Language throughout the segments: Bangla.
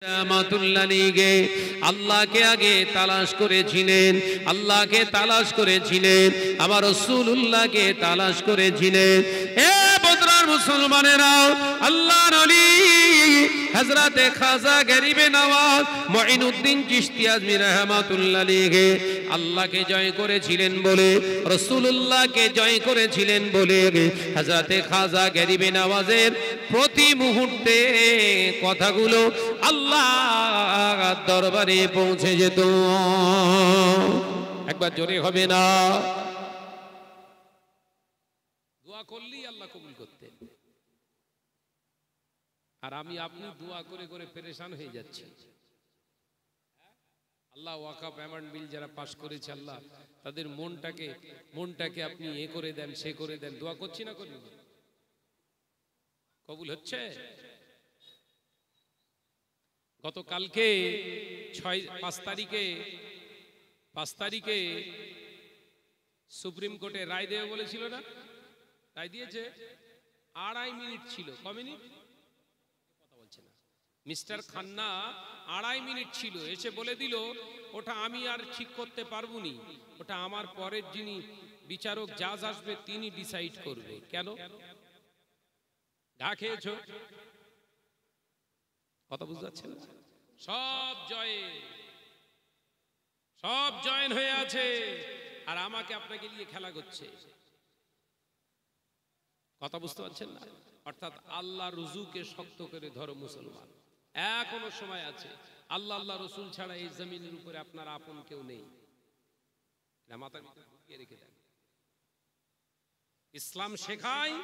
রাহমাতুল্লাহিকে আল্লাহকে আগে তালাশ করেছিলেন, আল্লাহকে তালাশ করেছিলেন, আমার রাসূলুল্লাহকে তালাশ করেছিলেন। হে বদরার মুসলমানেরা, আল্লাহর ওলি হযরতে খাজা গরিবে নওয়াজ মুঈনুদ্দিন চিশতি আজমি রাহমাতুল্লাহিকে আল্লাহকে জয় করেছিলেন বলে, রাসূলুল্লাহকে জয় করেছিলেন বলে হযরতে খাজা গরিবে নওয়াজের প্রতি মুহূর্তে কথাগুলো আল্লাহর দরবারে পৌঁছে যেত। একবার জোরে হবে না? দোয়া করলেই আল্লাহ কবুল করতেন। আর আমি আপনি দোয়া করে করে পেরেশান হয়ে যাচ্ছি। আল্লাহ ওয়াকাফ অ্যামেন্ড বিল যারা পাস করেছে, আল্লাহ তাদের মনটাকে আপনি এ করে দেন, সে করে দেন। দোয়া করছি না, করি কবুল হচ্ছে? গতকালকে 5 তারিখে সুপ্রিম কোর্টে রায় দেবে বলেছিল না? রায় দিয়েছে। 2.5 মিনিট ছিল। ক মিনিট? কথা বলছে না মিস্টার খান্না। 2.5 মিনিট ছিল। এসে বলে দিল ওটা আমি আর ঠিক করতে পারবো নি, ওটা আমার পরের যিনি বিচারক জাজ আসবে তিনি ডিসাইড করবে। কেন? ঘা খেয়েছ? কথা বুঝতে পারছেন? সব জয়েন হয়ে আছে, আর আমাকে আপনাকে নিয়ে খেলা করছে। কথা বুঝতে পারছেন না? অর্থাৎ আল্লাহ রুজুকে শক্ত করে ধরো মুসলমান, এখনো সময় আছে। আল্লাহ আল্লাহ রসুল ছাড়া এই জমিনের উপরে আপনার আপন কেউ নেই। মাথার ভিতরে ঢুকিয়ে রেখে দেন। ইসলাম শেখায়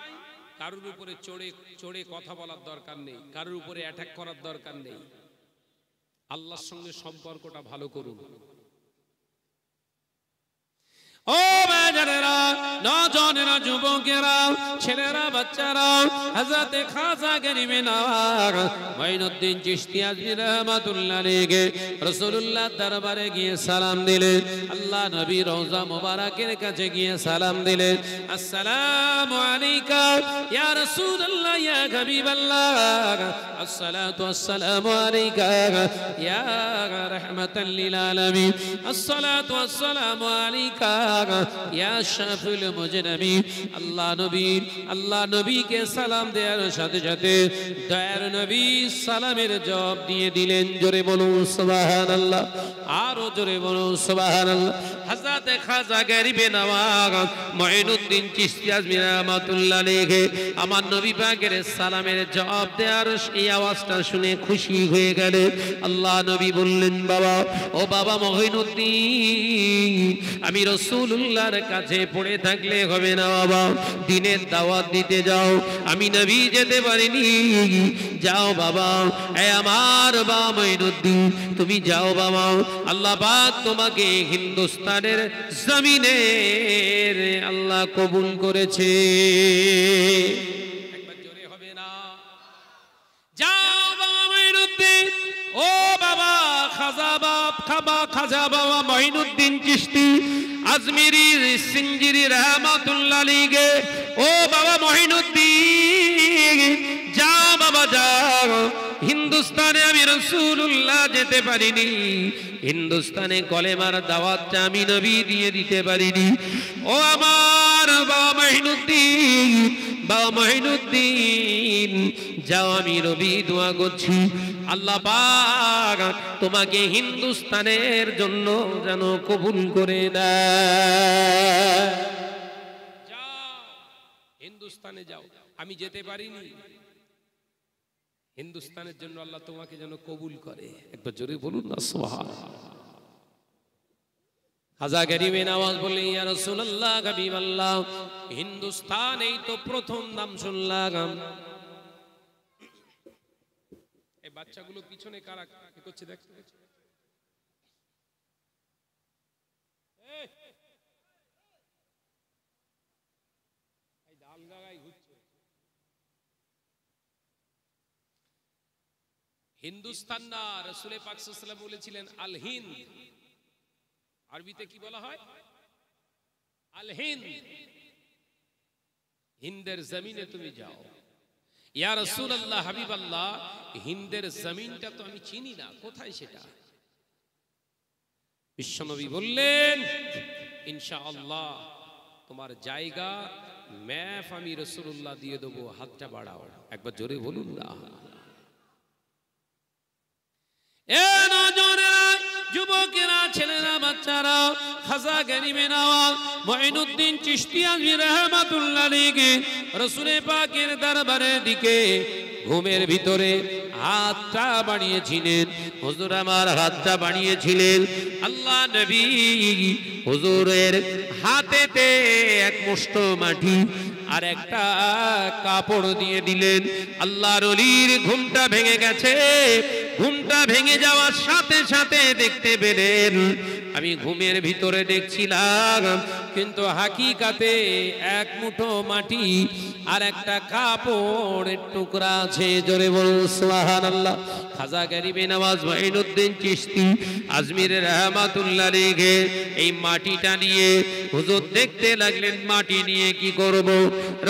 কারোর উপরে চড়ে কথা বলার দরকার নেই, কারোর উপরে অ্যাটাক করার দরকার নেই। আল্লাহর সঙ্গে সম্পর্কটা ভালো করুন। ও বাজারেরা, নওজনেরা, যুবকেরা, ছেলেরা, বাচ্চারা, হযরতে খাজা গরিবে নওয়াজ মুঈনুদ্দিন চিশতি আজমি রাহমাতুল্লাহিকে রাসূলুল্লাহ দরবারে গিয়ে সালাম দিলেন। আল্লাহ নবী রওজা মুবারাকের কাছে গিয়ে সালাম দিলেন। আসসালামু আলাইকা ইয়া রাসূলুল্লাহ ইয়া হাবিবাল্লাহ, আসসালাতু ওয়াসসালামু আলাইকা ইয়া রাহমাতাল লিল আলামিন, আসসালাতু ওয়াসসালামু আলাইকা ইয়া শাফিউল মুজরিমিন। আল্লাহ নবীকে সালাম দেওয়ার সাথে সাথে দয়ার নবী সালামের জবাব দিয়ে দিলেন। জোরে বলুন সুবহানাল্লাহ, আরো জোরে বলুন সুবহানাল্লাহ। হযরতে খাজা গরিবে নওয়াজ মুঈনুদ্দিন চিশতি আজমি রাহমাতুল্লাহিকে আমার নবী পাকের সালামের জবাব দেওয়ার এই আওয়াজটা শুনে খুশি হয়ে গেলেন। আল্লাহ নবী বললেন, বাবা, ও বাবা মুঈনুদ্দিন, আমি রাসূলুল্লাহর কাছে পড়ে থাকলে হবে না বাবা, দ্বীনের দাওয়াত দিতে যাও। আমি নবী যেতে পারিনি, যাও বাবা। এই আমার বাবা মুঈনুদ্দিন, তুমি যাও বাবা। আল্লাহ পাক তোমাকে হিন্দুস্তানের জমিনের আল্লাহ কবুল করেছে। একবার জোরে হবে না? যাও বাবা মুঈনুদ্দিন, ও বাবা খাজা বাবা মুঈনুদ্দিন চিশতি আজমিরি সিঞ্জিরি রাহমাতুল্লাহিকে, ও বাবা মুঈনুদ্দিন, যাও বাবা যাও। হিন্দুস্তানে আমি রাসূলুল্লাহ যেতে পারিনি, হিন্দুস্তানে কলেমার দাওয়াতটা আমি নবী দিয়ে দিতে পারিনি। ও আমার বাবা মুঈনুদ্দিন, বাবা মুঈনুদ্দিন, যাও, আমি নবী দোয়া করছি আল্লাহ পাক তোমাকে হিন্দুস্তানের জন্য যেন কবুল করে দেয়। যাও, হিন্দুস্তানে যাও। আমি যেতে পারিনি, হিন্দুস্তানের জন্য আল্লাহ তোমাকে যেন কবুল করে। একবার জোরে বলুন না সুবহানাল্লাহ। খাজা গরিবে নওয়াজ বললেন, ইয়া রাসূলুল্লাহ, হাবিবাল্লাহ, হিন্দুস্তান এই তো প্রথম নাম শুনলাম। এই বাচ্চাগুলো পিছনে কারা কি করছে দেখতে? এই ডাল গাগাই ঘুরছে। হিন্দুস্তান না, রাসূল পাক সাল্লাল্লাহু আলাইহি ওয়াসাল্লাম বলেছিলেন আল হিন্দ। আরবিতে কি বলা হয়? আল হিন্দ। হিন্দের জমিনে তুমি যাও। ইয়া রাসূলুল্লাহ, হাবিবাল্লাহ, হিন্দের জমিনটা তো আমি চিনি না, কোথায় সেটা? বিশ্বনবী বললেন, ইনশাআল্লাহ তোমার জায়গা ম্যাপ আমি রাসূলুল্লাহ দিয়ে দেবো, হাতটা বাড়াও। একবার জোরে বলুন না। এ নওজোয়ানেরা, যুবকেরা, ছেলেরা, বাচ্চারা, খাজা গরিবে নওয়াজ মুঈনুদ্দিন চিশতি আজমি রাহমাতুল্লাহ আলাইহি রাসূল পাকের দরবারের দিকে ঘুমের ভিতরে হাতটা বাড়িয়েছিলেন। হুজুর আমার হাতটা বাড়িয়েছিলেন, আল্লাহ নবী হুজুরের হাতেতে এক মুষ্ঠ মাটি আর একটা কাপড় দিয়ে দিলেন। আল্লাহর ওলির ঘুমটা ভেঙে গেছে। ঘুমটা ভেঙে যাওয়ার সাথে সাথে দেখতে পেলেন, আমি ঘুমের ভিতরে দেখছিলাম, কিন্তু হাকিকাতে এক মুঠো মাটি আর একটা কাপড়ের টুকরা আছে। জোরে বলুন সুবহানাল্লাহ। খাজা গরিবে নওয়াজ মুঈনুদ্দিন চিশতি আজমির রাহমাতুল্লাহ আলাইহি এই মাটিটা নিয়ে হুজুর দেখতে লাগলেন, মাটি নিয়ে কি করব।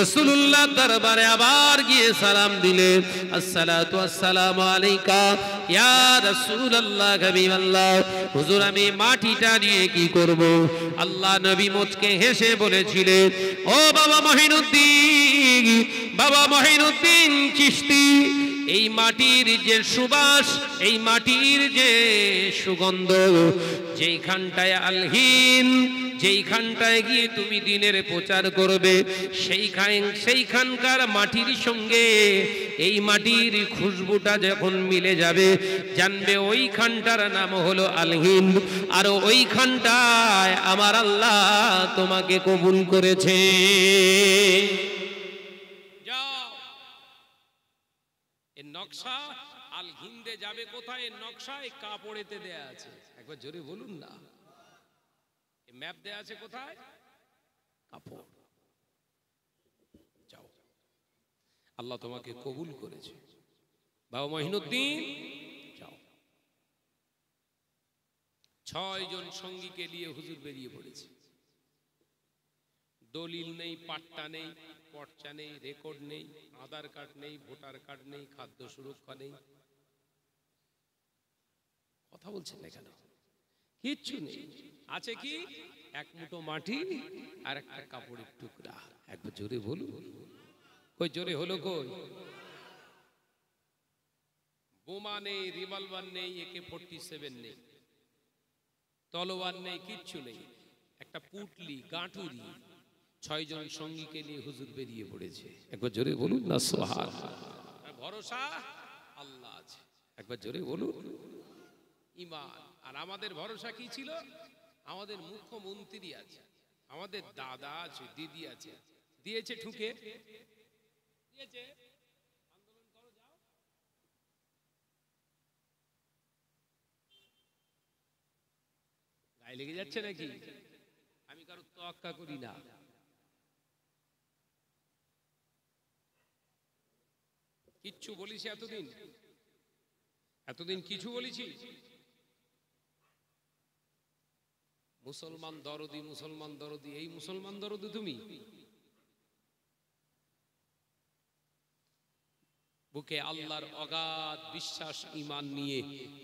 রাসূলুল্লাহ দরবারে আবার গিয়ে সালাম দিলেন, আসসালাতু ওয়াসসালামু আলাইকা ইয়া রাসূলুল্লাহ হাবিবাল্লাহ। হুজুর আমি মাটিটা নিয়ে কি করব? আল্লাহ নবী মুচকে হেসে বলেছিলেন, ও বাবা মঈনুদ্দিন, বাবা মঈনুদ্দিন চিশতি, এই মাটির যে সুবাস, এই মাটির যে সুগন্ধ, যেইখানটায় আলহিন, যেইখানটায় গিয়ে তুমি দিনের প্রচার করবে, সেইখানকার মাটির সঙ্গে এই মাটির খুশবুটা যখন মিলে যাবে, জানবে ওইখানটার নাম হলো আলহিন, আর ওইখানটায় আমার আল্লাহ তোমাকে কবুল করেছে। নকশা আল হিন্দে যাবে কোথায়? নকশা এই কাপড়েতে দেয়া আছে। একবার জোরে বলুন না। এই ম্যাপ দেয়া আছে কোথায়? কাপড়। যাও, আল্লাহ তোমাকে কবুল করেছে। বাবা মঈনুদ্দিন যাও। 6 জন সঙ্গীকে নিয়ে হুজুর বেরিয়ে পড়েছে। দলিল নেই, পাট্টা নেই, পর্চা নেই, রেকর্ড নেই, আধার কার্ড নেই, ভোটার কার্ড নেই, খাদ্য সুরক্ষা নেই। কথা বলছেন না কেন? কিচ্ছু নেই। আছে কি? এক মুঠো মাটি আর একটা কাপড়ের টুকরা। একবার জোরে বলুন। কই জোরে হলো কই? বোমা নেই, রিভলভার নেই, AK-47 নেই, তলোয়ার নেই, কিচ্ছু নেই। একটা পুটলি, গাঁটুরি। 6 জন সঙ্গীকে নিয়ে হুজুর বেরিয়ে পড়েছে। একবার জোরে বলুন না সুবহানাল্লাহ। ভরসা আল্লাহ আছে। একবার জোরে বলুন ঈমান। আর আমাদের ভরসা কি ছিল? আমাদের মুখ্যমন্ত্রী আছে, আমাদের দাদা আছে, দিদি আছে, দিয়েছে ঠুকে, দিয়েছে আন্দোলন করো, যাও। গায়ে লেগে যাচ্ছে নাকি? আমি কারো তোয়াক্কা করি না। কিচ্ছু বলিস এতদিন? এতদিন কিছু বলেছি? মুসলমান দরদি, মুসলমান দরদি, এই মুসলমান দরদি তুমি? বুকে আল্লাহর অগাধ বিশ্বাস ঈমান নিয়ে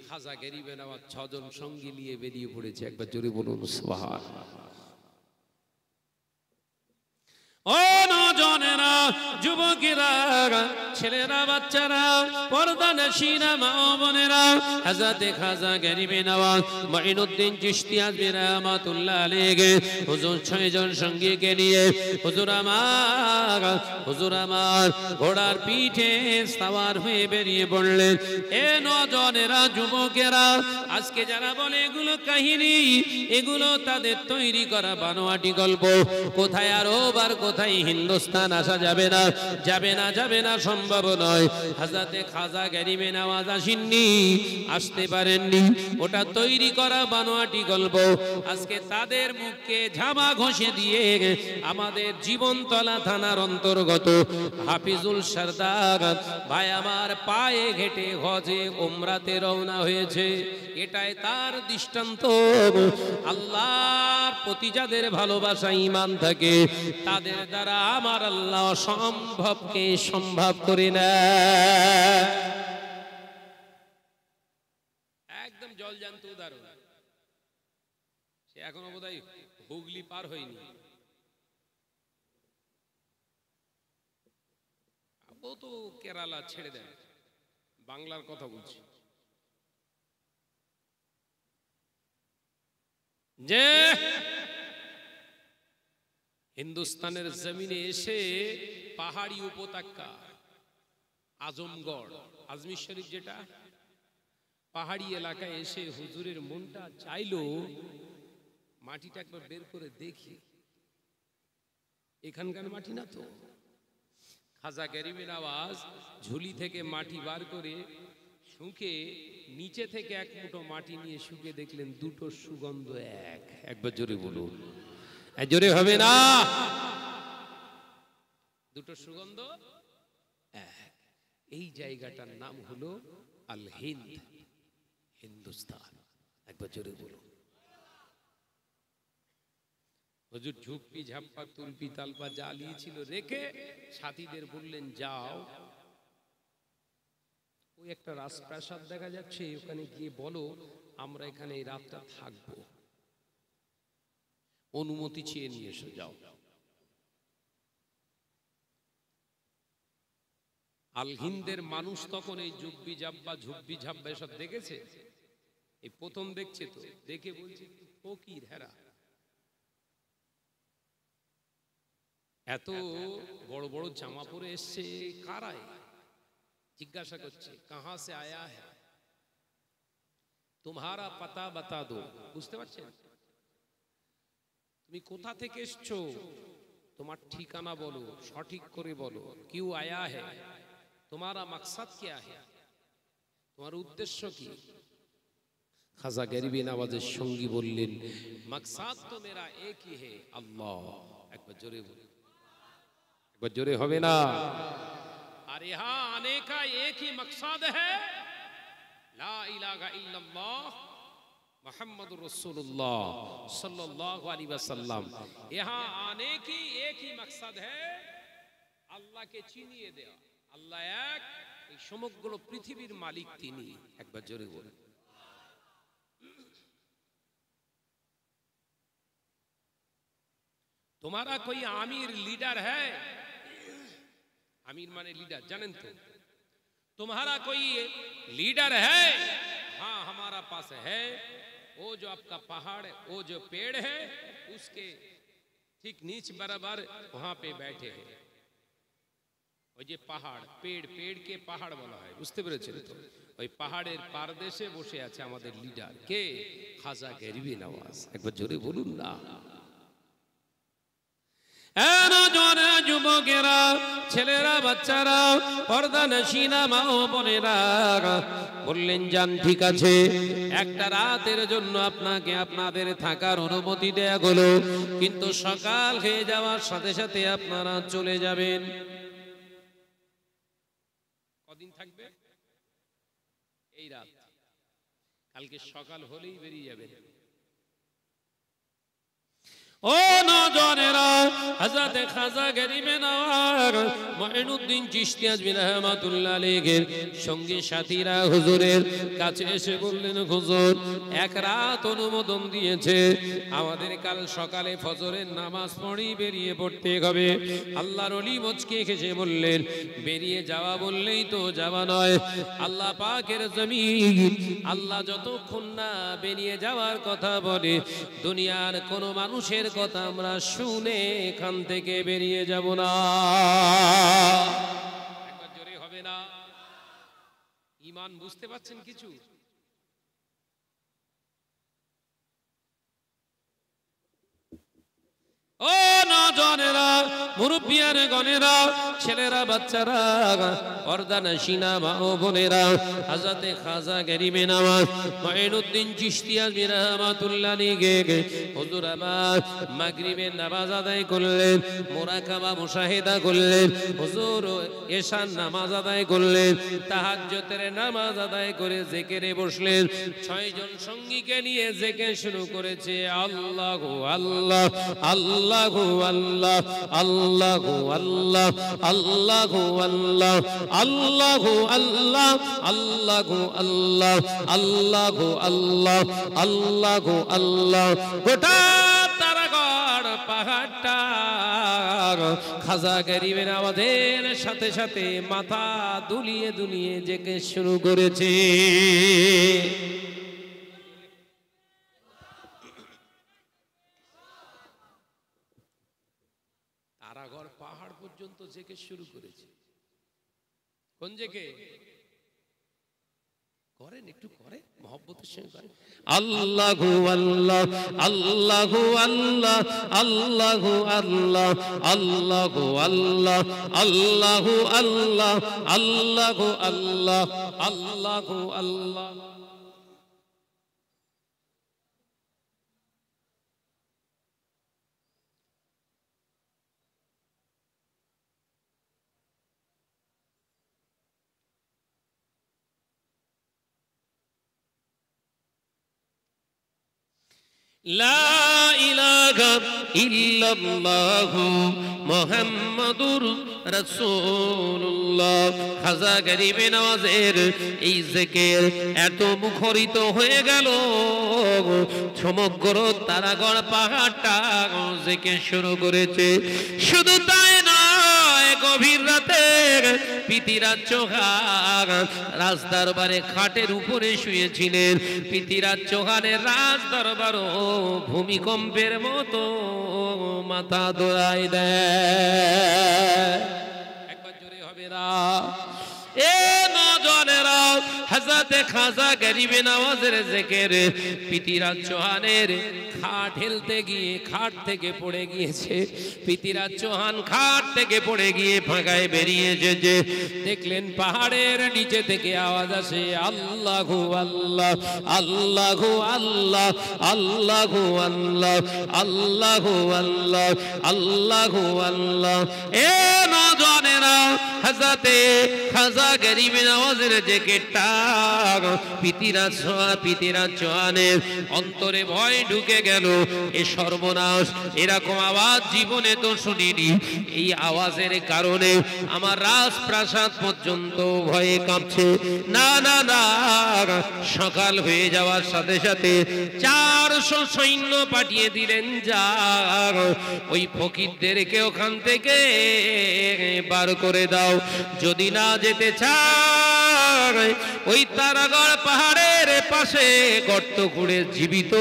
খাজা গরিবে নওয়াজ 6 জন সঙ্গী নিয়ে বেরিয়ে পড়েছে। একবার জোরে বলুন সুবহানাল্লাহ। ও নওজোয়ানেরা, যুবকেরা, ছেলেরা, বাচ্চারা, পর্দানশীনা মা ও বোনেরা, হযরতে খাজা গরিবে নওয়াজ মুঈনুদ্দিন চিশতি আজমি রাহমাতুল্লাহ আলাইহি হুজুর 6 জন সঙ্গীকে নিয়ে হুজুর আমার ঘোড়ার পিঠে সওয়ার হয়ে বেরিয়ে পড়লেন। এ নওজোয়ানেরা, যুবকেরা, আজকে যারা বলে এগুলো কাহিনী, এগুলো তাদের তৈরি করা বানোয়াটি গল্প। কোথায় আরব আর কোথায় হিন্দুস্তান আসা যাবে না, যাবে না, যাবে না, সম্ভব নয়। হযরতে খাজা গরিবে নওয়াজ আসেননি, আসতে পারেননি। ওটা তৈরি করা বানোয়াটি গল্প। আজকে তাদের মুখকে ঝামা ঘষে দিয়ে আমাদের জীবনতলা থানার অন্তর্গত হাফিজুল সরদার ভাই আমার পায়ে হেঁটে হজে উমরাতে রওনা হয়েছে। এটাই তার দৃষ্টান্ত। আল্লাহর প্রতি যাদের ভালোবাসা ঈমান থাকে, তাদের দ্বারা আমার আল্লাহ অসম্ভবকে সম্ভব করে না। একদম জলজান্ত উদাহরণ। সে এখনো বোধহয় হুগলি পার হয়নি, ও তো কেরালা ছেড়ে দেয়, বাংলার কথা বলছি। যে হিন্দুস্তানের জমিনে এসে পাহাড়ি উপত্যকা আজমগড়, আজমির শরীফ যেটা পাহাড়ি এলাকায় এসে হুজুরের মনটা চাইলো মাটিটা একবার বের করে দেখি, এখানকার মাটি না তো। খাজা গরিব নওয়াজ ঝুলি থেকে মাটি বার করে শুকে নিচে থেকে এক মুঠো মাটি নিয়ে শুকে দেখলেন দুটো সুগন্ধ এক। একবার জোরে বলুন, জোরে হবে না? দুটো সুগন্ধ এক। এই জায়গাটার নাম হলো আল হিন্দ, হিন্দুস্তান। একবার জোরে বলুন। হুজুর ঝুপি ঝাপ্পা তুলপি তালপা যা লিয়েছিল রেখে সাথীদের বললেন, যাও ওই একটা রাজপ্রাসাদ দেখা যাচ্ছে, ওখানে গিয়ে বলো আমরা এখানে এই রাতটা থাকবো, অনুমতি চেয়ে নিয়ে এসো, যাও। আল হিন্দের মানুষ তখন এই ঝুপি ঝাপ্পা এসব দেখেছে, এই প্রথম দেখছে। তো দেখে বলছে ফকির হেরা, এত বড় বড় জামা পরে এসছে কারাই? জিজ্ঞাসা করছে কাহা সে আয়া হ্যাঁ, তোমারা পাতা বাতা দো। বুঝতে পারছেন? তুমি কোথা থেকে এসছো, তোমার ঠিকানা বলো, সঠিক করে বলো। কিউ আয়া হ্যাঁ, তোমারা মাকসাদ क्या है, তোমার উদ্দেশ্য কি? খাজা গরিব নওয়াজের সঙ্গী বললেন, মাকসাদ তো মেরা এক হি है, আল্লাহ। একবার জোরে বলুন, একবার জোরে হবে না? আর यहाँ आने का एक ही मकसद है, ला इलाहा इल्लल्लाह मुहम्मदुर रसूलुल्लाह सल्लल्लाहु अलैहि वसल्लम। यहाँ आने की एक ही मकसद है, अल्लाह के चिनिए देवा। আল্লাহ এক, এই সমগ্র পৃথিবীর মালিক তিনি। একবার জোরে বলুন। তোমারা कोई आमिर लीडर है, आमिर माने लीडर, জানেন তো? तुम्हारा कोई लीडर है? हाँ हमारा पास है। वो जो आपका पहाड़, वो जो पेड़ है, उसके ठीक नीचे बराबर वहां पे बैठे हैं। ওই যে পাহাড়, পেড়কে পাহাড় বলা হয়, বুঝতে পেরেছেন তো? ওই পাহাড়ের পারদেশে বসে আছে আমাদের লিডার। কে? খাজা গরিব নওয়াজ। একবার জোরে বলুন না। যুবকেরা, ছেলেরা, বাচ্চারা, পর্দা নশিনা মা ও বোনেরা বললেন, যান ঠিক আছে, একটা রাতের জন্য আপনাকে আপনাদের থাকার অনুমতি দেয়া হলো, কিন্তু সকাল হয়ে যাওয়ার সাথে সাথে আপনারা চলে যাবেন। কদিন থাকবে? এই রাত, কালকে সকাল হলেই বেরিয়ে যাবেন। ও নওজওয়ানেরা, হযরত খাজা গরিব নওয়াজ মুঈনুদ্দিন চিশতি আজমি রাহমাতুল্লাহ আলাইহির সঙ্গী সাথীরা হুজুরের কাছে এসে বললেন, হুজুর এক রাত অনুমোদন দিয়েছে, আমাদের কাল সকালে ফজরের নামাজ পড়েই বেরিয়ে পড়তে হবে। আল্লাহর ওলি মুচকি হেসে বললেন, বেরিয়ে যাওয়া বললেই তো যাওয়া নয়, আল্লাহ পাকের জমিন, আল্লাহ যতক্ষণ না বেরিয়ে যাওয়ার কথা বলে, দুনিয়ার কোনো মানুষের কথা আমরা শুনে এখান থেকে বেরিয়ে যাব না। একবার জোরে হবে না? ঈমান বুঝতে পারছেন কিছু? ও নওজওয়ানেরা, মুরব্বিয়ান গণেরা, ছেলেরা, বাচ্চারা, পর্দা নশিনা মা ও বোনেরা, হযরত খাজা গরিব নওয়াজ মুঈনুদ্দিন চিশতি আজমি রাহমাতুল্লাহ আলাইহি হুজুর আবার মাগরিবের নামাজ আদায় করলেন, মুরাকাবা মুশাহিদা করলেন, হুজুর এশার নামাজ আদায় করলেন, তাহাজ্জুদের নামাজ আদায় করে জিকিরে বসলেন। 6 জন সঙ্গীকে নিয়ে জিকির শুরু করেছে, আল্লাহু আল্লাহ আল্লাহু আল্লাহ আল্লাহ আল্লাহু আল্লাহ আল্লাহু আল্লাহ আল্লাহু আল্লাহ আল্লাহু আল্লাহ আল্লাহু আল্লাহ আল্লাহু আল্লাহ। গোটা তারাগড় পাহাড়টা খাজা গরিবের আওয়াজের সাথে সাথে মাথা দুলিয়ে দুলিয়ে জেগে শুরু করেছে। তারাগড় পাহাড় পর্যন্ত জেগে শুরু করেছে। কোন জেগে করেন, একটু করে মহব্বতের সঙ্গে করেন। আল্লাহু আল্লাহ আল্লাহু আল্লাহ আল্লাহু আল্লাহ আল্লাহু আল্লাহ আল্লাহু আল্লাহ আল্লাহু আল্লাহ আল্লাহু আল্লাহ। লা ইলাহা ইল্লাল্লাহু মুহাম্মাদুর রাসূলুল্লাহ। খাজা গরিবে নওয়াজের এই জিকির এত মুখরিত হয়ে গেল, সমগ্র তারাগড় পাহাড়টা জিকির শুরু করেছে। শুধু তাই নয়, গভীর রাতে পৃথিরাজ চৌহান রাজ দরবারে খাটের উপরে শুয়েছিলেন। পৃথিরাজ চৌহানের রাজ দরবারও ভূমিকম্পের মতো মাথা দোলাই দেয়। একবার জোরে হবে না? এ নওজোয়ানেরা, হযরতে খাজা গরিবে নওয়াজের জিকির পৃথিরাজ চৌহানের খাট হেলতে গিয়ে খাট থেকে পড়ে গিয়েছে। পৃথিরাজ চৌহান খাট থেকে পড়ে গিয়ে ফাঁকায় বেরিয়েছে। যে দেখলেন পাহাড়ের নিচে থেকে আওয়াজ আসে আল্লাহু আল্লাহ আল্লাহু আল্লাহ আল্লাহু আল্লাহ আল্লাহু আল্লাহ আল্লাহু আল্লাহ। এ নওজোয়ানেরা, হযরতে খাজা গরিবে নওয়াজের জিকিরটা পৃথিরাজ চৌহানের অন্তরে ভয় ঢুকে গেল। এ সর্বনাশ, এরকম আওয়াজ জীবনে তো শুনিনি। এই আওয়াজের কারণে আমার রাজপ্রাসাদ পর্যন্ত ভয়ে কাঁপছে। না না না, সকাল হয়ে যাওয়ার সাথে সাথে 400 সৈন্য পাঠিয়ে দিলেন, যা ওই ফকিরদেরকে ওখান থেকে বার করে দাও। যদি না যেতে চায়, ওই তারাগড় পাহাড়ের পাশে গর্ত খুঁড়ে জীবিত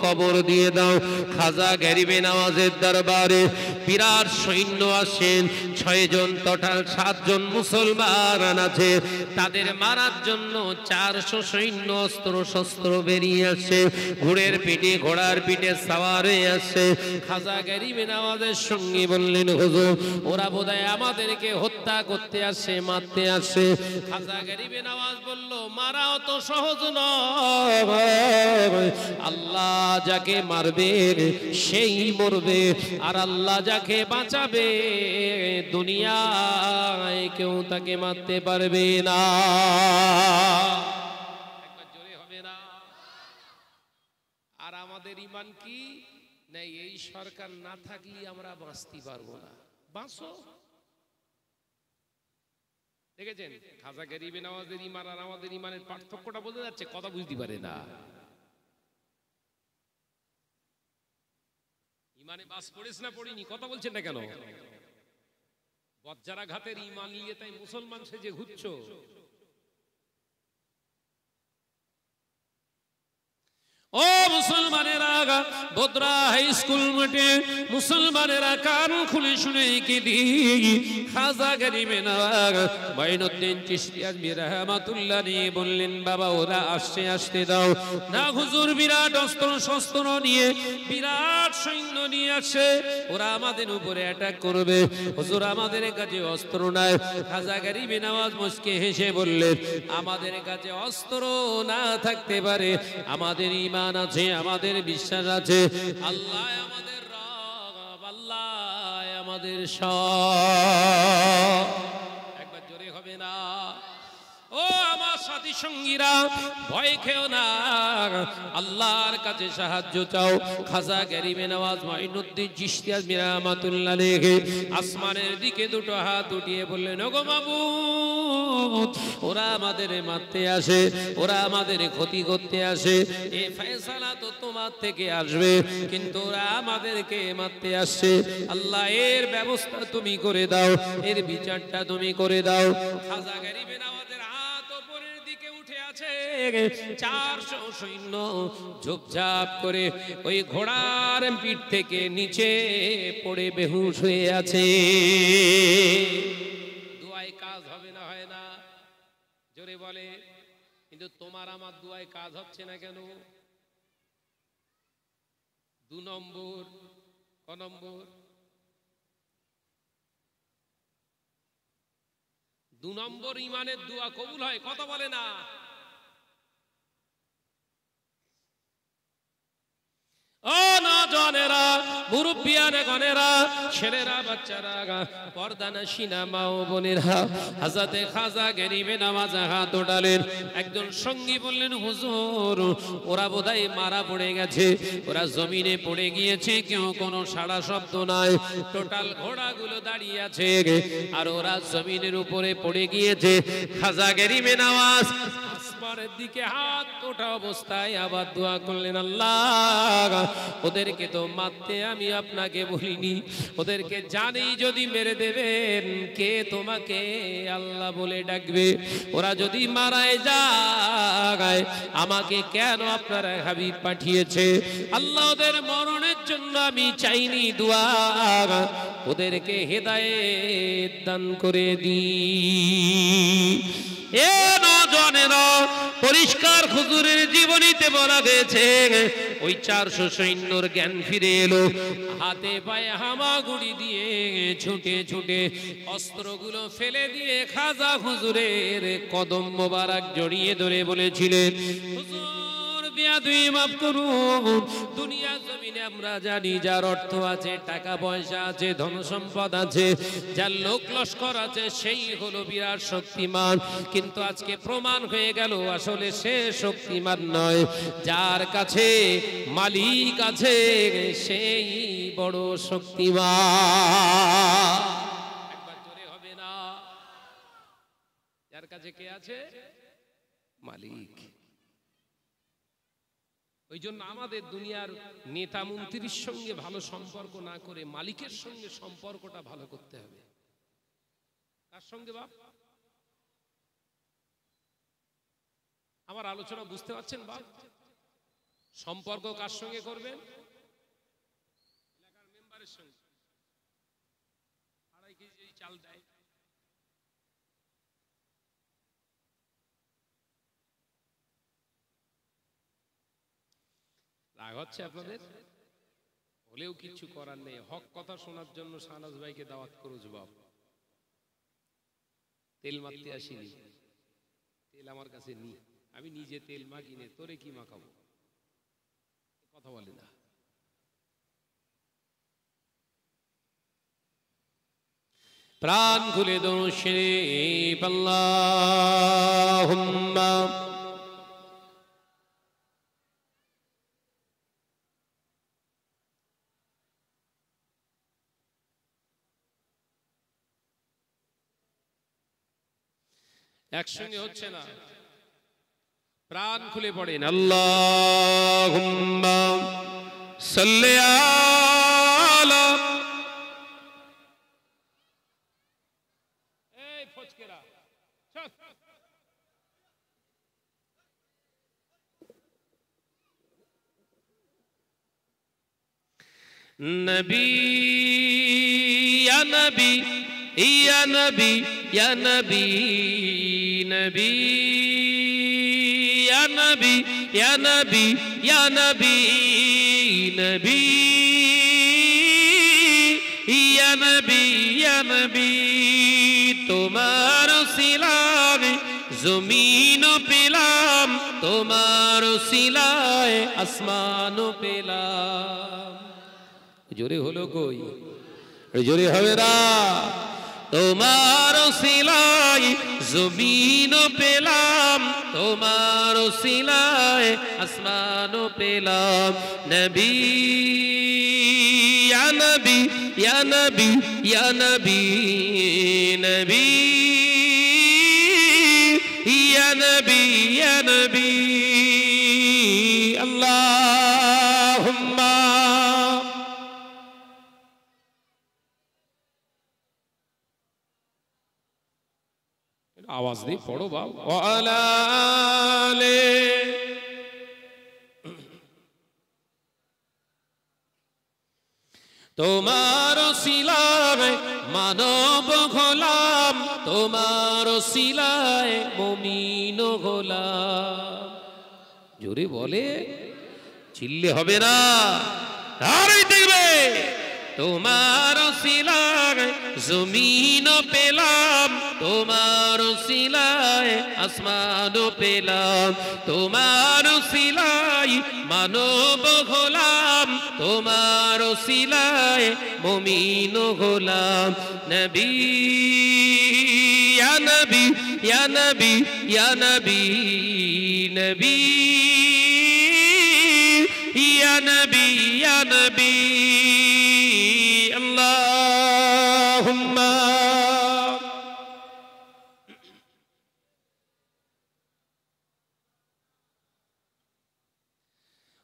কবর দিয়ে দাও। খাজা গরিবে নওয়াজের দরবারে বিরাট সৈন্য আসেন। 6 জন তথা 7 জন মুসলমান আছে। তাদের মারার জন্য 400 সৈন্য অস্ত্র শস্ত্র বেরিয়ে আসে। ঘোড়ার পিঠে সাওয়ার হয়ে আসে। খাজা গরিবে নওয়াজের সঙ্গী বললেন, হুজুর, ওরা বোধহয় আমাদেরকে হত্যা করতে আসে, মারতে আসে। খাজা গরিবে নওয়াজ বলল, মারাও তো সহজ নয়। আল্লাহ যাকে মারবে সেই মরবে, আর আল্লাহ যাকে বাঁচাবে দুনিয়ায় কেউ তাকে মারতে পারবে না। একবার জোরে হবে না? আর আমাদের ঈমান কি নাই? এই সরকার না থাকলে আমরা বাঁচতে পারবো না। বাঁচো। দেখেছেন খাজা গরিবে নওয়াজের ঈমান আর আমাদের ঈমানের পার্থক্যটা বোঝা যাচ্ছে? কথা বুঝতে পারে না। ঈমানে বাস পড়েছ না পড়িনি? কথা বলছেন না কেন? বজ্জারা ঘাতের ঈমান নিয়ে তাই মুসলমান সেজে ঘুরছো। ও মুসলমানেরা, বদরা হাই স্কুল মাঠে মুসলমানেরা কান খুলে শুনে কি দি, খাজা গরিবে নওয়াজ মাইনুদ্দিন চিশতি আজমি রাহমাতুল্লাহ নিয়ে বললেন, বাবা ওরা আসছে, আসতে দাও না। হুজুর বিরাট অস্ত্র শস্ত্র নিয়ে, বিরাট সৈন্য নিয়ে আসে, ওরা আমাদের উপরে অ্যাটাক করবে। হুজুর আমাদের কাছে অস্ত্র নাই। খাজা গরিবে নওয়াজ মুস্কে হেসে বললেন, আমাদের কাছে অস্ত্র না থাকতে পারে, আমাদের ঈমান আছে, আমাদের বিশ্বাস আছে। আল্লাহ আমাদের রব, আল্লাহ আমাদের সব। একবার জোরে হবে না? ও আমার সাথী সঙ্গীরা ভয় খেও না, আল্লাহর কাছে সাহায্য চাও। খাজা গরিবে নওয়াজ মাইনুদ্দিন চিশতি আজমি রহমাতুল্লাহ আলাইহি আসমানের দিকে দুটো হাত উঠিয়ে বললেন, ওগো মাবুদ, ওরা আমাদের মারতে আসে, ওরা আমাদের ক্ষতি করতে আসে, এই ফয়সালা তো তোমার থেকে আসবে, কিন্তু ওরা আমাদেরকে মারতে আসছে। আল্লাহ এর ব্যবস্থা তুমি করে দাও, এর বিচারটা তুমি করে দাও। খাজা গরিবে নওয়াজের হাত উপরের দিকে উঠে আছে, 400 সৈন্য ঝোপঝাপ করে ওই ঘোড়ার পিঠ থেকে নিচে পড়ে বেহুশ হয়ে আছে। দুয়ায় কাজ হবে না, হয় না? জোরে বলে। কিন্তু তোমার আমার দুয়ায় কাজ হচ্ছে না কেন? 2 নম্বর, ক নম্বর? 2 নম্বর ইমানের দোয়া কবুল হয়, কথা বলে না। ও নওজওয়ানেরা, মুরব্বিয়ানে গনেরা, ছেলেরা, বাচ্চারা, পর্দানশীনা মা ও বোনেরা, হযরতে খাজা গরিবে নওয়াজ হাত উঠালেন। একজন সঙ্গী বললেন, হুজুর, ওরা বোধহয় মারা পড়ে গেছে, ওরা জমিনে পড়ে গিয়েছে, কেউ কোনো সাড়া শব্দ নাই, টোটাল ঘোড়াগুলো দাঁড়িয়ে আছে আর ওরা জমিনের উপরে পড়ে গিয়েছে। খাজা গরিবে নওয়াজ আসমানের দিকে হাত ওঠা অবস্থায় আবার দোয়া করলেন, আল্লাহ, ওদেরকে তো মারতে আমি আপনাকে বলিনি, ওদেরকে জানি যদি মেরে দেবেন, কে তোমাকে আল্লাহ বলে ডাকবে? ওরা যদি মারায় যায়, আমাকে কেন আপনার হাবিব পাঠিয়েছে? আল্লাহ, ওদের মরণের জন্য আমি চাইনি দোয়া, ওদেরকে হেদায়েত দান করে দিই। এ নওজওয়ানেরা, পরিষ্কার হুজুরের জীবনীতে বলা হয়েছে, ওই 400 সৈন্যর জ্ঞান ফিরে এলো, হাতে পায়ে হামাগুড়ি দিয়ে ছুটে ছুটে অস্ত্রগুলো ফেলে দিয়ে খাজা হুজুরের কদম মোবারক জড়িয়ে ধরে বলেছিলেন, হুজুর, বিয়াদুই মাফ করুন। দুনিয়া জমিনে আমরা জানি যার অর্থ আছে, টাকা পয়সা আছে, ধন সম্পদ আছে, যার লোক লস্কর আছে, সেই হলো বিরাট শক্তিমান। কিন্তু আজকে প্রমাণ হয়ে গেল আসলে সে শক্তিমান নয়, যার কাছে মালিক আছে সেই বড় শক্তিমান। একবার জোরে হবে না? যার কাছে কে আছে? মালিক। ওই জন্য আমাদের দুনিয়ার নেতা মন্ত্রীর সঙ্গে ভালো সম্পর্ক না করে মালিকের সঙ্গে সম্পর্কটা ভালো করতে হবে। কার সঙ্গে বাপ? আমার আলোচনা বুঝতে পারছেন বাপ? সম্পর্ক কার সঙ্গে করবেন? এলাকার মেম্বারের সঙ্গে। 2.5 কেজি চাল দেয়, রাগ হচ্ছে আপনাদের? হলেও কিছু করার নেই, হক কথা শোনার জন্য শাহনাজ ভাইকে দাওয়াত করো। জবাব, তেল মাখতে আসিনি, তেল আমার কাছে নি, আমি নিজে তেল মাখি নে, তোরে কি মাখাবো? কথা বলে না। প্রাণ খুলে দরুদ শরীফ, আল্লাহুম্মা একসঙ্গে হচ্ছে না, প্রাণ খুলে পড়েন, আল্লাহুম্মা সাল্লি আলা। এই ফজকেরা নবী, ইয়া নবী, ইয়া নবী, ইয়া নবী, নবী, ইয়া নবী, ইয়া নবী, ইয়া নবী, নবী, ইয়া নবী, ইয়া নবী, তোমার সিলায় জমিন পেলাম, তোমার সিলায় আসমান পেলাম। জোরে হলো কই? জোরে হবে না? তোমার ওসিলায় জমিন পেলাম, তোমার ওসিলায় আসমান পেলাম। নবী ইয়া নবী ইয়া নবী ইয়া নবী, নবী ইয়া নবী ইয়া নবী। আল্লাহুম্মা আওয়াজ দিয়ে পড়ো বাবা। ওয়ালা আলে তোমার ওসিলায় মানব হলাম, তোমার ওসিলায় মুমিন হলাম। জোরে বলে, চিল্লে হবে না, তারই দেখবে। তোমার ওসিলায় জমিন পেলাম, তোমার ওসিলায় আসমান পেলাম, তোমার ওসিলায় মানব হলাম, তোমার ওসিলায় মুমিন হলাম। নবী ইয়া নবী ইয়া নবী ইয়া নবী, নবী ইয়া নবী ইয়া নবী। আল্লাহুম্মা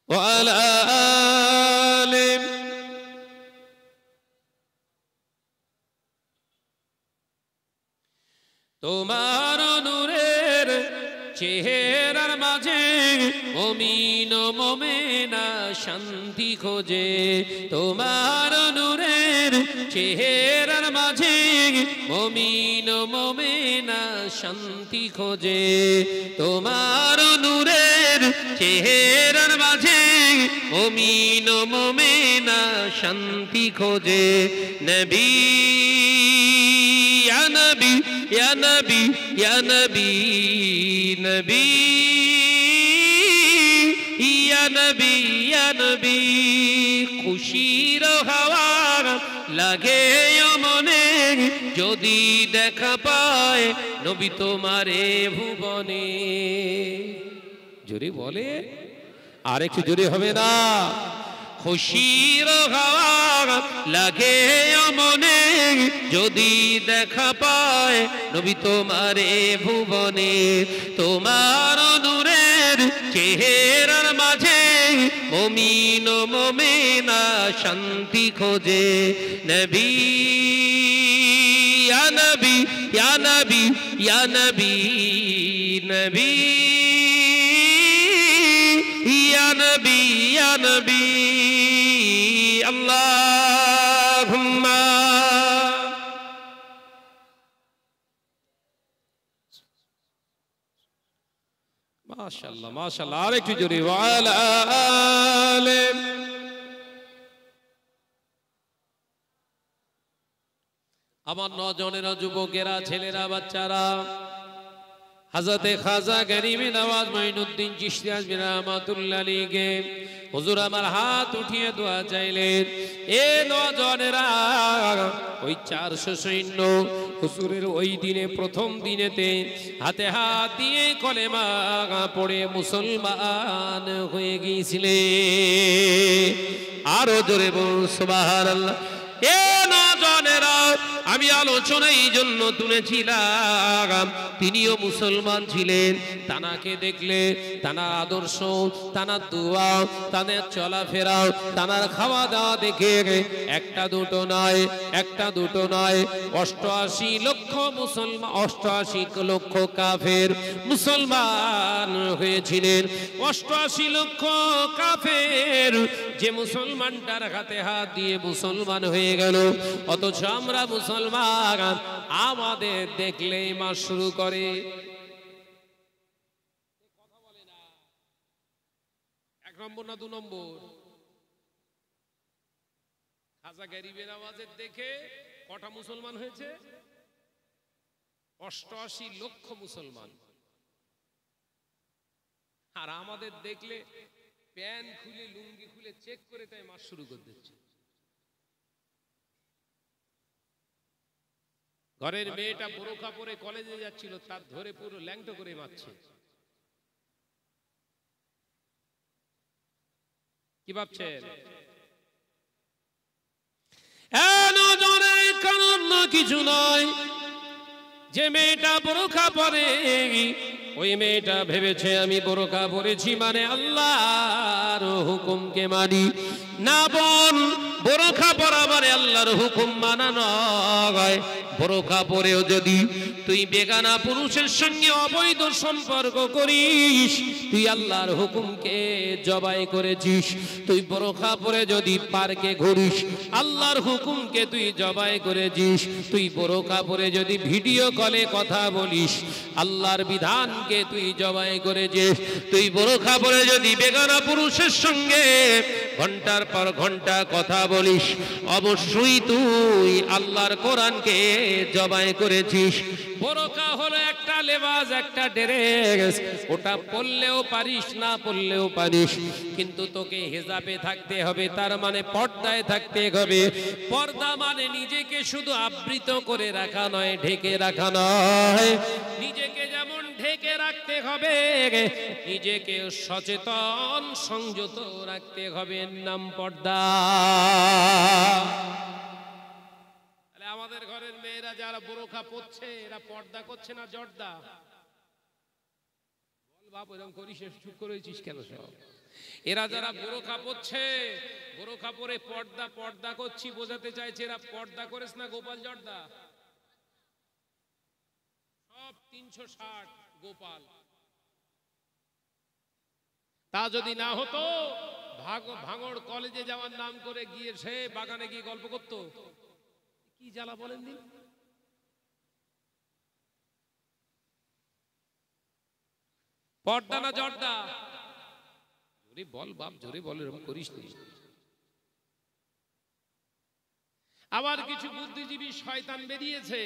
ওয়ালা আলে তোমার নূরের চেহারার মাঝে মুমিন মুমিনা শান্তি খোঁজে, তোমার নূরের চেহারার মাঝে মুমিন মুমিনা শান্তি খোঁজে, তোমার নূরের চেহারার মাঝে মুমিন মুমিনা শান্তি খোঁজে। নবী ইয়া নবী ইয়া নবী ইয়া নবী, নবী ইয়া নবী ইয়া নবী। খুশির হাওয়া লাগে মনে যদি দেখা পায় নবী তোমারে ভুবনে। জোরে বলে, আর একটু জোরে হবে না। খুশির হাওয়া লাগে মনে যদি দেখা পায় নবী তোমারে ভুবনে, তোমার নূরের চেহারার মাঝে মুমিন মুমিনা শান্তি খোঁজে। নবী ইয়া নবী ইয়া নবী ইয়া নবী, নবী ইয়া নবী ইয়া নবী। আল্লাহুম্মা মাশাআল্লাহ মাশাআল্লাহ, আর একটু জোরে। ওয়ালা আলে আমার নজনেরা যুবকেরা ছেলেরা বাচ্চারা হযরতে খাজা গরিবে নওয়াজ মাইনুদ্দিন চিশতি আজমির রহমাতুল্লাহ আলাইহি হুজুর আমার হাত উঠিয়ে দোয়া চাইলেন। এ নওজনেরা ওই 400 সৈন্য হুজুরের ওই দিনে প্রথম দিনেতে হাতে হাত দিয়ে কলেমা পড়ে মুসলমান হয়ে গিয়েছিলেন। আরো জোরে বলুন সুবহানাল্লাহ। এ নওজনেরা আমি আলোচনা এই জন্য তুলেছিলাম, তিনিও মুসলমান ছিলেন। তানাকে দেখলে তানার আদর্শ, তানার দোয়া, তাদের চলাফেরা, তানার খাওয়া দাওয়া দেখে একটা দুটো নয়, একটা দুটো নয়, 88 লক্ষ মুসলমান, 88 লক্ষ কাফের মুসলমান হয়েছিলেন। 88 লক্ষ কাফের যে মুসলমানটার হাতে হাত দিয়ে মুসলমান হয়ে গেল, অথচ আমরা মুসলমান আমাদের দেখলেই মাস শুরু করে। কথা বলে না, 1 নম্বর না 2 নম্বর? খাজা গরিবে নওয়াজের দেখে কটা মুসলমান হয়েছে? 88 লক্ষ মুসলমান। আর আমাদের দেখলে প্যান্ট খুলে লুঙ্গি খুলে চেক করে তাই মাস শুরু করে দিচ্ছে। ঘরের মেয়েটা বোরকা পরে কলেজে যাচ্ছিল, তার ধরে পুরো ল্যাংটো করে মারছে। কি ভাবছেন? কারণ না কিছু নয়, যে মেয়েটা বোরকা পরে ওই মেয়েটা ভেবেছে আমি বোরকা পরেছি মানে আল্লাহর হুকুমকে মানি। না বোন, বোরকা পরা মানে আল্লাহর হুকুম মানা নয়। বোরকা পরেও যদি তুই বেগানা পুরুষের সঙ্গে অবৈধ সম্পর্ক করিস, তুই আল্লাহর হুকুমকে জবাই করেছিস। তুই বোরকা পরে যদি পার্কে ঘুরিস, আল্লাহর হুকুমকে তুই জবাই করেছিস। তুই বোরকা পরে যদি ভিডিও কলে কথা বলিস, আল্লাহর বিধানকে তুই জবাই করেছিস। তুই বোরকা পরে যদি বেগানা পুরুষের সঙ্গে ঘন্টার পর ঘন্টা কথা বলিস, অবশ্যই তুই আল্লাহর কোরআনকে জবাই করেছিস। বোরকা হলো একটা লেবাস, একটা ড্রেস, ওটা পরলেও পারিস, না পরলেও পারিস, কিন্তু তোকে হিজাবে থাকতে হবে, তার মানে পর্দায় থাকতে হবে। পর্দা মানে নিজেকে শুধু আবৃত করে রাখা নয়, ঢেকে রাখা নয়। নিজেকে যেমন ঢেকে রাখতে হবে, নিজেকে সচেতন সংযত রাখতে হবে, নাম পর্দা। আমাদের ঘরের মেয়েরা যারা বোরকা পরছে, এরা পর্দা করছে না জর্দা? বল বাপ, এরকম করিস, চুপ করেছিস কেন সব? এরা যারা বোরকা পরছে, বোরকা পরে পর্দা পর্দা করছি বোঝাতে চাইছে, এরা পর্দা করেছ না গোপাল জর্দা? সব 360 গোপাল। তা যদি না হতো, ভাঙড় কলেজে যাওয়ার নাম করে গিয়ে সে বাগানে গিয়ে গল্প করতো। কি জ্বালা বলেন দিন। পর্দা না জর্দা? জোরে বল বাপ, জোরে বল, এরকম করিস নি। আবার কিছু বুদ্ধিজীবী শয়তান বেরিয়েছে,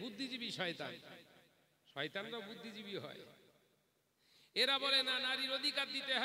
বুদ্ধিজীবী শয়তান, শয়তানরা বুদ্ধিজীবী হয়। এরা বলে না, নারীর অধিকার দিতে হবে।